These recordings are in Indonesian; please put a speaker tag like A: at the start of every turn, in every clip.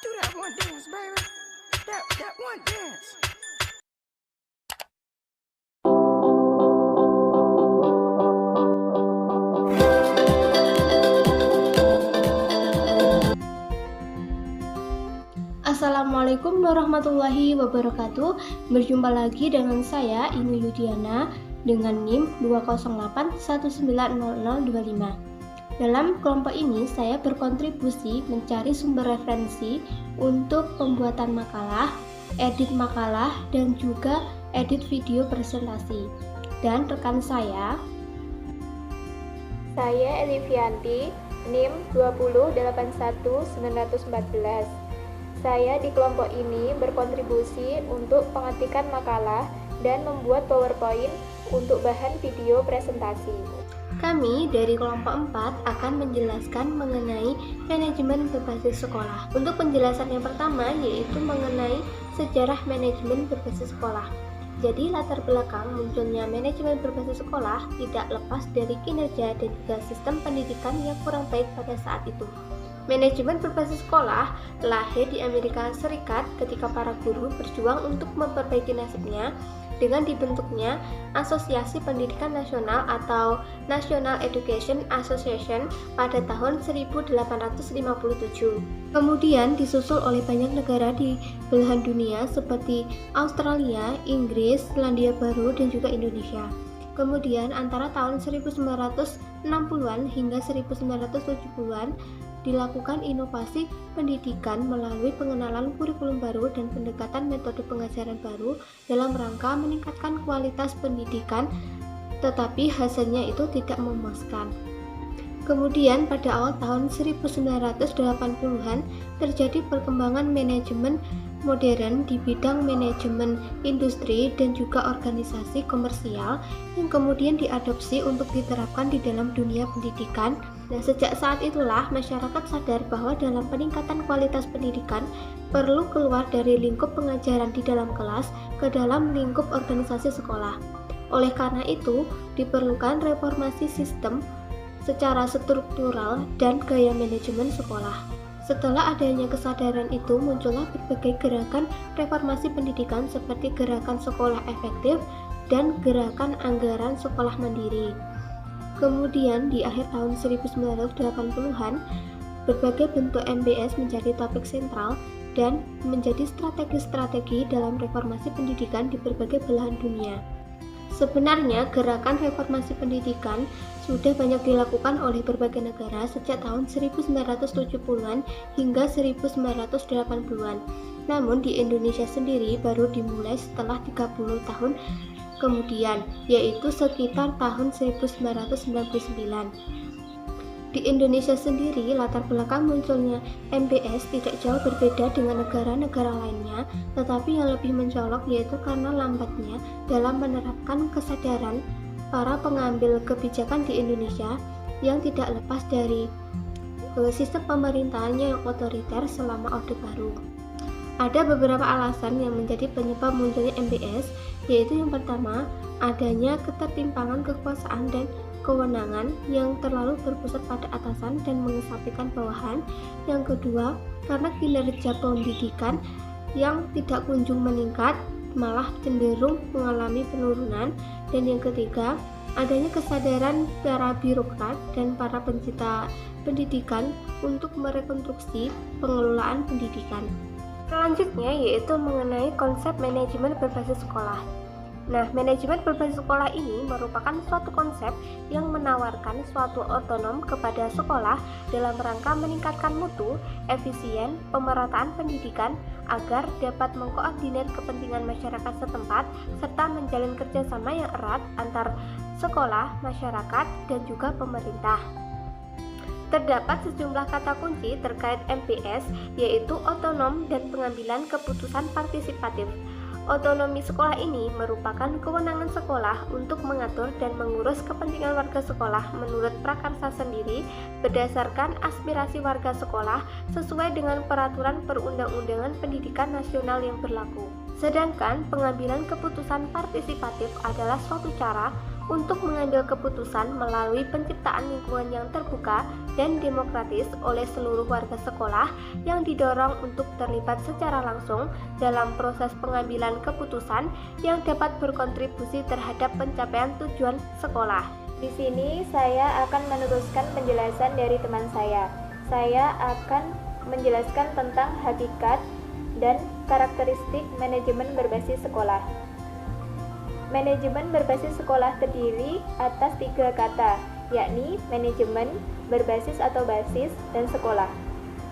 A: Do that one dance, baby. That one dance.
B: Assalamualaikum warahmatullahi wabarakatuh. Berjumpa lagi dengan saya Inu Yudiana dengan NIM 208190025. Dalam kelompok ini saya berkontribusi mencari sumber referensi untuk pembuatan makalah, edit makalah, dan juga edit video presentasi. Dan rekan saya
C: Elivianti, NIM 2081914. Saya di kelompok ini berkontribusi untuk pengetikan makalah dan membuat PowerPoint untuk bahan video presentasi.
B: Kami dari kelompok 4 akan menjelaskan mengenai manajemen berbasis sekolah. Untuk penjelasan yang pertama yaitu mengenai sejarah manajemen berbasis sekolah. Jadi latar belakang munculnya manajemen berbasis sekolah tidak lepas dari kinerja dan juga sistem pendidikan yang kurang baik pada saat itu. Manajemen berbasis sekolah lahir di Amerika Serikat ketika para guru berjuang untuk memperbaiki nasibnya dengan dibentuknya Asosiasi Pendidikan Nasional atau National Education Association pada tahun 1857. Kemudian disusul oleh banyak negara di belahan dunia seperti Australia, Inggris, Selandia Baru, dan juga Indonesia. Kemudian antara tahun 1960-an hingga 1970-an dilakukan inovasi pendidikan melalui pengenalan kurikulum baru dan pendekatan metode pengajaran baru dalam rangka meningkatkan kualitas pendidikan, tetapi hasilnya itu tidak memuaskan. Kemudian pada awal tahun 1980-an terjadi perkembangan manajemen modern di bidang manajemen industri dan juga organisasi komersial yang kemudian diadopsi untuk diterapkan di dalam dunia pendidikan. Nah, sejak saat itulah masyarakat sadar bahwa dalam peningkatan kualitas pendidikan perlu keluar dari lingkup pengajaran di dalam kelas ke dalam lingkup organisasi sekolah. Oleh karena itu, diperlukan reformasi sistem secara struktural dan gaya manajemen sekolah. Setelah adanya kesadaran itu, muncullah berbagai gerakan reformasi pendidikan seperti gerakan sekolah efektif dan gerakan anggaran sekolah mandiri. Kemudian di akhir tahun 1980-an, berbagai bentuk MBS menjadi topik sentral dan menjadi strategi-strategi dalam reformasi pendidikan di berbagai belahan dunia. Sebenarnya, gerakan reformasi pendidikan sudah banyak dilakukan oleh berbagai negara sejak tahun 1970-an hingga 1980-an. Namun di Indonesia sendiri baru dimulai setelah 30 tahun kemudian, yaitu sekitar tahun 1999. Di Indonesia sendiri, latar belakang munculnya MBS tidak jauh berbeda dengan negara-negara lainnya, tetapi yang lebih mencolok yaitu karena lambatnya dalam menerapkan kesadaran para pengambil kebijakan di Indonesia yang tidak lepas dari sistem pemerintahannya yang otoriter selama Orde Baru. Ada beberapa alasan yang menjadi penyebab munculnya MBS, yaitu yang pertama, adanya ketertimpangan kekuasaan dan kewenangan yang terlalu berpusat pada atasan dan mengesampingkan bawahan. Yang kedua, karena kinerja pendidikan yang tidak kunjung meningkat, malah cenderung mengalami penurunan. Dan yang ketiga, adanya kesadaran para birokrat dan para pencipta pendidikan untuk merekonstruksi pengelolaan pendidikan. Selanjutnya yaitu mengenai konsep manajemen berbasis sekolah. Nah, manajemen berbasis sekolah ini merupakan suatu konsep yang menawarkan suatu otonom kepada sekolah dalam rangka meningkatkan mutu, efisien, pemerataan pendidikan agar dapat mengkoordinir kepentingan masyarakat setempat serta menjalin kerjasama yang erat antar sekolah, masyarakat, dan juga pemerintah. Terdapat sejumlah kata kunci terkait MBS, yaitu otonom dan pengambilan keputusan partisipatif. Otonomi sekolah ini merupakan kewenangan sekolah untuk mengatur dan mengurus kepentingan warga sekolah menurut prakarsa sendiri berdasarkan aspirasi warga sekolah sesuai dengan peraturan perundang-undangan pendidikan nasional yang berlaku. Sedangkan pengambilan keputusan partisipatif adalah suatu cara untuk mengambil keputusan melalui penciptaan lingkungan yang terbuka dan demokratis oleh seluruh warga sekolah yang didorong untuk terlibat secara langsung dalam proses pengambilan keputusan yang dapat berkontribusi terhadap pencapaian tujuan sekolah.
C: Di sini saya akan meneruskan penjelasan dari teman saya. Saya akan menjelaskan tentang hakikat dan karakteristik manajemen berbasis sekolah. Manajemen berbasis sekolah terdiri atas 3 kata, yakni manajemen, berbasis atau basis, dan sekolah.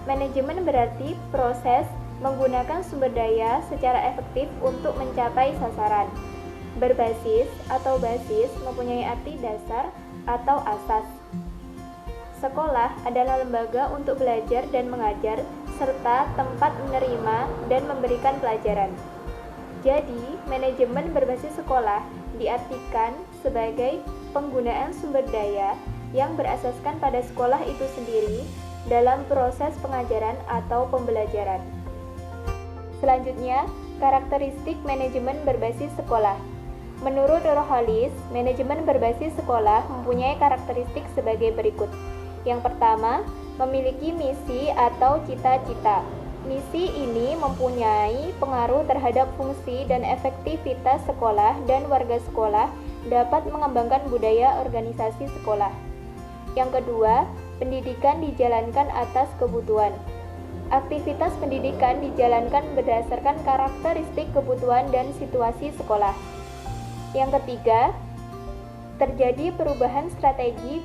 C: Manajemen berarti proses menggunakan sumber daya secara efektif untuk mencapai sasaran. Berbasis atau basis mempunyai arti dasar atau asas. Sekolah adalah lembaga untuk belajar dan mengajar, serta tempat menerima dan memberikan pelajaran. Jadi, manajemen berbasis sekolah diartikan sebagai penggunaan sumber daya yang berasaskan pada sekolah itu sendiri dalam proses pengajaran atau pembelajaran. Selanjutnya, karakteristik manajemen berbasis sekolah. Menurut Roholis, manajemen berbasis sekolah mempunyai karakteristik sebagai berikut. Yang pertama, memiliki misi atau cita-cita. Misi ini mempunyai pengaruh terhadap fungsi dan efektivitas sekolah dan warga sekolah dapat mengembangkan budaya organisasi sekolah. Yang kedua, pendidikan dijalankan atas kebutuhan. Aktivitas pendidikan dijalankan berdasarkan karakteristik kebutuhan dan situasi sekolah. Yang ketiga, terjadi perubahan strategi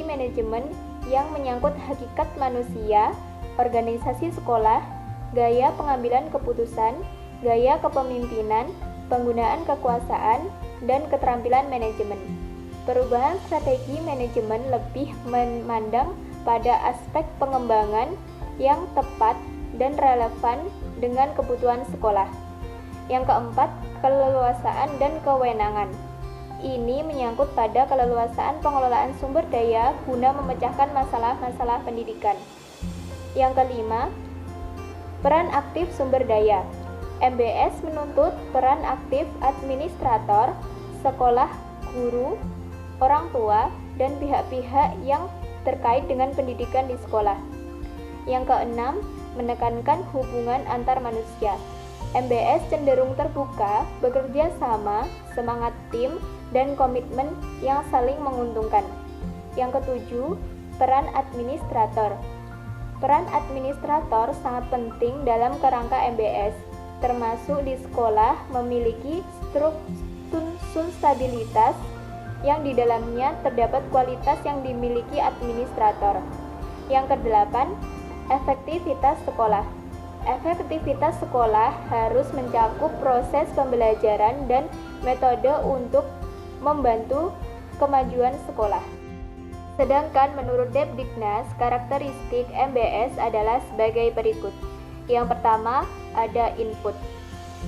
C: manajemen yang menyangkut hakikat manusia, organisasi sekolah, gaya pengambilan keputusan, gaya kepemimpinan, penggunaan kekuasaan, dan keterampilan manajemen. Perubahan strategi manajemen lebih memandang pada aspek pengembangan yang tepat dan relevan dengan kebutuhan sekolah. Yang keempat, keleluasaan dan kewenangan. Ini menyangkut pada keleluasaan pengelolaan sumber daya guna memecahkan masalah-masalah pendidikan. Yang kelima, peran aktif sumber daya. MBS menuntut peran aktif administrator, sekolah, guru, orang tua, dan pihak-pihak yang terkait dengan pendidikan di sekolah. Yang keenam, menekankan hubungan antar manusia. MBS cenderung terbuka, bekerja sama, semangat tim, dan komitmen yang saling menguntungkan. Yang ketujuh, peran administrator. Peran administrator sangat penting dalam kerangka MBS, termasuk di sekolah memiliki stabilitas yang di dalamnya terdapat kualitas yang dimiliki administrator. Yang kedelapan, efektivitas sekolah. Efektivitas sekolah harus mencakup proses pembelajaran dan metode untuk membantu kemajuan sekolah. Sedangkan menurut Depdiknas, karakteristik MBS adalah sebagai berikut. Yang pertama, ada input.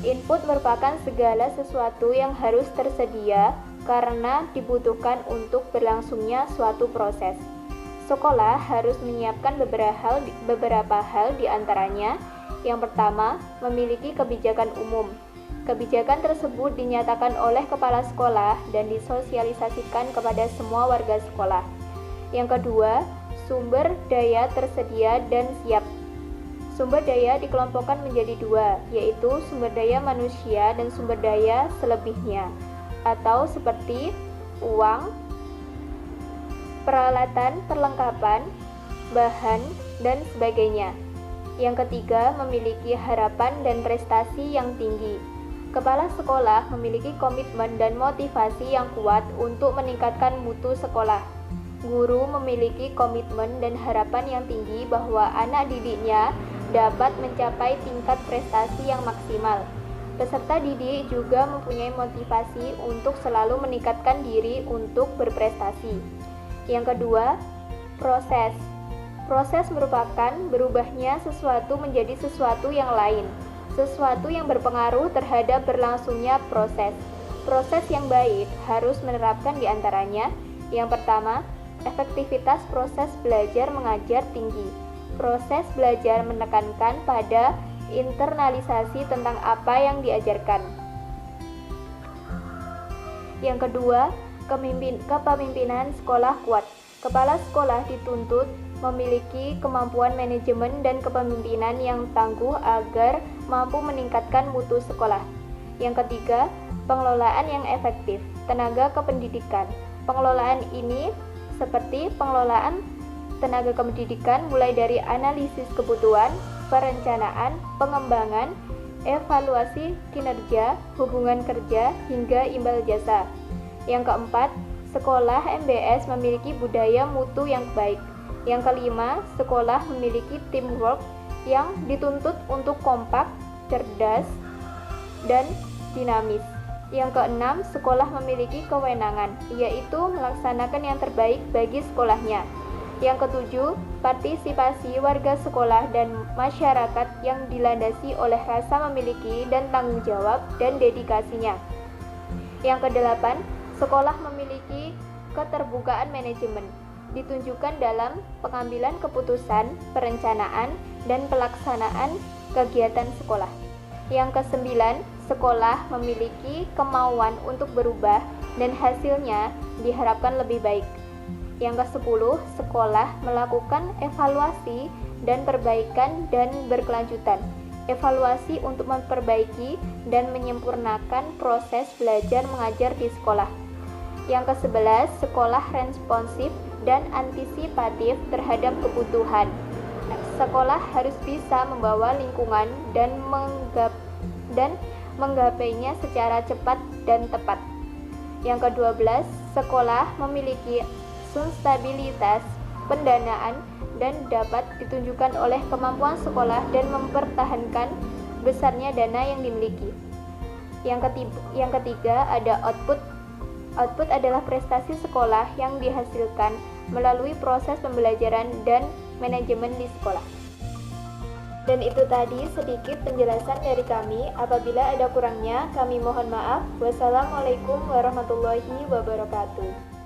C: Input merupakan segala sesuatu yang harus tersedia karena dibutuhkan untuk berlangsungnya suatu proses. Sekolah harus menyiapkan beberapa hal di antaranya. Yang pertama, memiliki kebijakan umum. Kebijakan tersebut dinyatakan oleh kepala sekolah dan disosialisasikan kepada semua warga sekolah. Yang kedua, sumber daya tersedia dan siap. Sumber daya dikelompokkan menjadi 2, yaitu sumber daya manusia dan sumber daya selebihnya, atau seperti uang, peralatan, perlengkapan, bahan, dan sebagainya. Yang ketiga, memiliki harapan dan prestasi yang tinggi. Kepala sekolah memiliki komitmen dan motivasi yang kuat untuk meningkatkan mutu sekolah. Guru memiliki komitmen dan harapan yang tinggi bahwa anak didiknya dapat mencapai tingkat prestasi yang maksimal. Peserta didik juga mempunyai motivasi untuk selalu meningkatkan diri untuk berprestasi. Yang kedua, proses. Proses merupakan berubahnya sesuatu menjadi sesuatu yang lain, sesuatu yang berpengaruh terhadap berlangsungnya proses. Proses yang baik harus menerapkan di antaranya, yang pertama, efektivitas proses belajar mengajar tinggi. Proses belajar menekankan pada internalisasi tentang apa yang diajarkan. Yang kedua, kepemimpinan sekolah kuat. Kepala sekolah dituntut memiliki kemampuan manajemen dan kepemimpinan yang tangguh agar mampu meningkatkan mutu sekolah. Yang ketiga, pengelolaan yang efektif. Tenaga kependidikan. Pengelolaan ini seperti pengelolaan tenaga kependidikan mulai dari analisis kebutuhan, perencanaan, pengembangan, evaluasi kinerja, hubungan kerja, hingga imbal jasa. Yang keempat, sekolah MBS memiliki budaya mutu yang baik. Yang kelima, sekolah memiliki teamwork yang dituntut untuk kompak, cerdas, dan dinamis. Yang keenam, sekolah memiliki kewenangan, yaitu melaksanakan yang terbaik bagi sekolahnya. Yang ketujuh, partisipasi warga sekolah dan masyarakat yang dilandasi oleh rasa memiliki dan tanggung jawab dan dedikasinya. Yang kedelapan, sekolah memiliki keterbukaan manajemen, ditunjukkan dalam pengambilan keputusan, perencanaan, dan pelaksanaan kegiatan sekolah. Yang kesembilan, sekolah memiliki kemauan untuk berubah dan hasilnya diharapkan lebih baik. Yang ke-10, sekolah melakukan evaluasi dan perbaikan dan berkelanjutan. Evaluasi untuk memperbaiki dan menyempurnakan proses belajar mengajar di sekolah. Yang ke-11, sekolah responsif dan antisipatif terhadap kebutuhan. Sekolah harus bisa membawa lingkungan dan menggapainya secara cepat dan tepat. Yang ke-12, sekolah memiliki stabilitas pendanaan dan dapat ditunjukkan oleh kemampuan sekolah dan mempertahankan besarnya dana yang dimiliki. Yang ketiga ada output. Output adalah prestasi sekolah yang dihasilkan melalui proses pembelajaran dan manajemen di sekolah. Dan itu tadi sedikit penjelasan dari kami. Apabila ada kurangnya, kami mohon maaf. Wassalamualaikum warahmatullahi wabarakatuh.